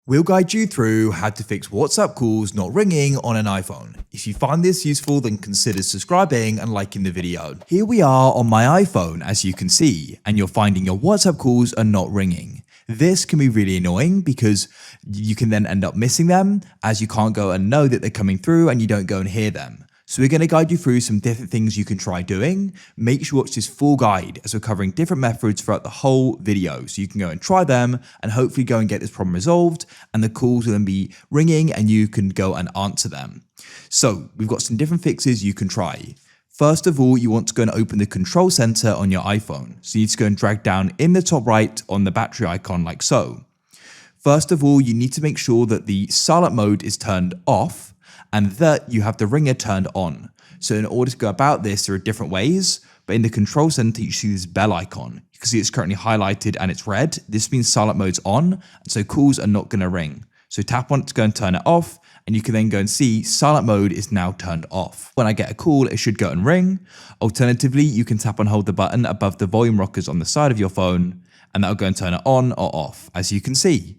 We'll guide you through how to fix WhatsApp calls not ringing on an iPhone. If you find this useful, then consider subscribing and liking the video. Here we are on my iPhone, as you can see, and you're finding your WhatsApp calls are not ringing. This can be really annoying because you can then end up missing them as you can't go and know that they're coming through and you don't go and hear them. So we're going to guide you through some different things you can try doing. Make sure you watch this full guide as we're covering different methods throughout the whole video. So you can go and try them and hopefully go and get this problem resolved, and the calls will then be ringing and you can go and answer them. So we've got some different fixes you can try. First of all, you want to go and open the control center on your iPhone. So you need to go and drag down in the top right on the battery icon like so. First of all, you need to make sure that the silent mode is turned off and that you have the ringer turned on. So in order to go about this, there are different ways, but in the control center, you see this bell icon. You can see it's currently highlighted and it's red. This means silent mode's on, and so calls are not gonna ring. So tap on it to go and turn it off, and you can then go and see silent mode is now turned off. When I get a call, it should go and ring. Alternatively, you can tap and hold the button above the volume rockers on the side of your phone, and that'll go and turn it on or off, as you can see.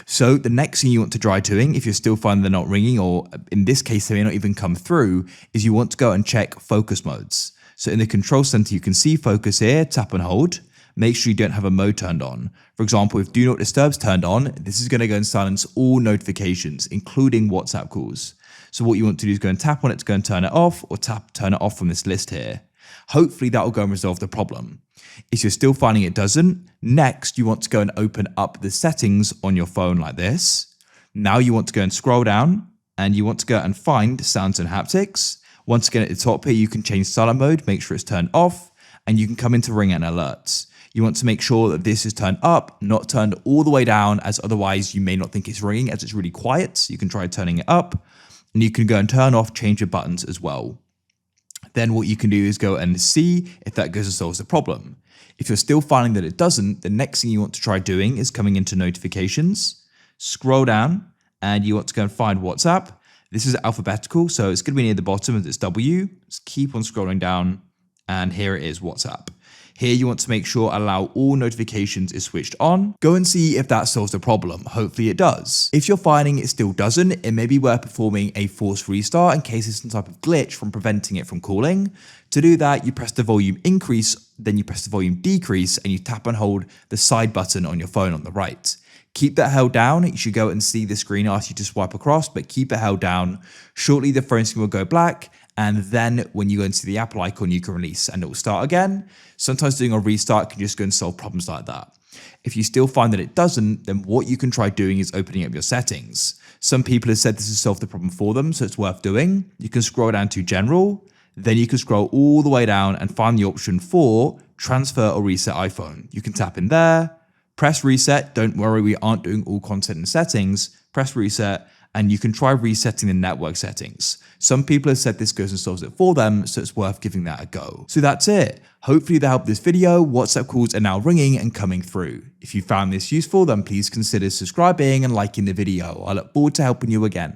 So the next thing you want to try doing, if you're still finding they're not ringing, or in this case, they may not even come through, is you want to go and check focus modes. So in the control center, you can see focus here, tap and hold. Make sure you don't have a mode turned on. For example, if do not disturb's turned on, this is going to go and silence all notifications, including WhatsApp calls. So what you want to do is go and tap on it to go and turn it off, or turn it off from this list here. Hopefully that will go and resolve the problem. If you're still finding it doesn't, next you want to go and open up the settings on your phone like this. Now you want to go and scroll down and you want to go and find sounds and haptics. Once again at the top here, you can change silent mode, make sure it's turned off, and you can come into ring and alerts. You want to make sure that this is turned up, not turned all the way down, as otherwise you may not think it's ringing as it's really quiet. So you can try turning it up, and you can go and turn off change your buttons as well. Then what you can do is go and see if that goes and solves the problem. If you're still finding that it doesn't, the next thing you want to try doing is coming into notifications, scroll down, and you want to go and find WhatsApp. This is alphabetical, so it's going to be near the bottom as it's W. Just keep on scrolling down, and here it is, WhatsApp. Here you want to make sure allow all notifications is switched on. Go and see if that solves the problem. Hopefully it does. If you're finding it still doesn't, it may be worth performing a forced restart in case there's some type of glitch from preventing it from calling. To do that, you press the volume increase, then you press the volume decrease, and you tap and hold the side button on your phone on the right. Keep that held down. You should go and see the screen ask you to swipe across, but keep it held down. Shortly, the phone screen will go black, and then when you go and see the Apple icon, you can release and it will start again. Sometimes doing a restart can just go and solve problems like that. If you still find that it doesn't, then what you can try doing is opening up your settings. Some people have said this has solved the problem for them, so it's worth doing. You can scroll down to General, then you can scroll all the way down and find the option for Transfer or Reset iPhone. You can tap in there, press reset. Don't worry, we aren't doing all content and settings. Press reset, and you can try resetting the network settings. Some people have said this goes and solves it for them, so it's worth giving that a go. So that's it. Hopefully that helped this video. WhatsApp calls are now ringing and coming through. If you found this useful, then please consider subscribing and liking the video. I look forward to helping you again.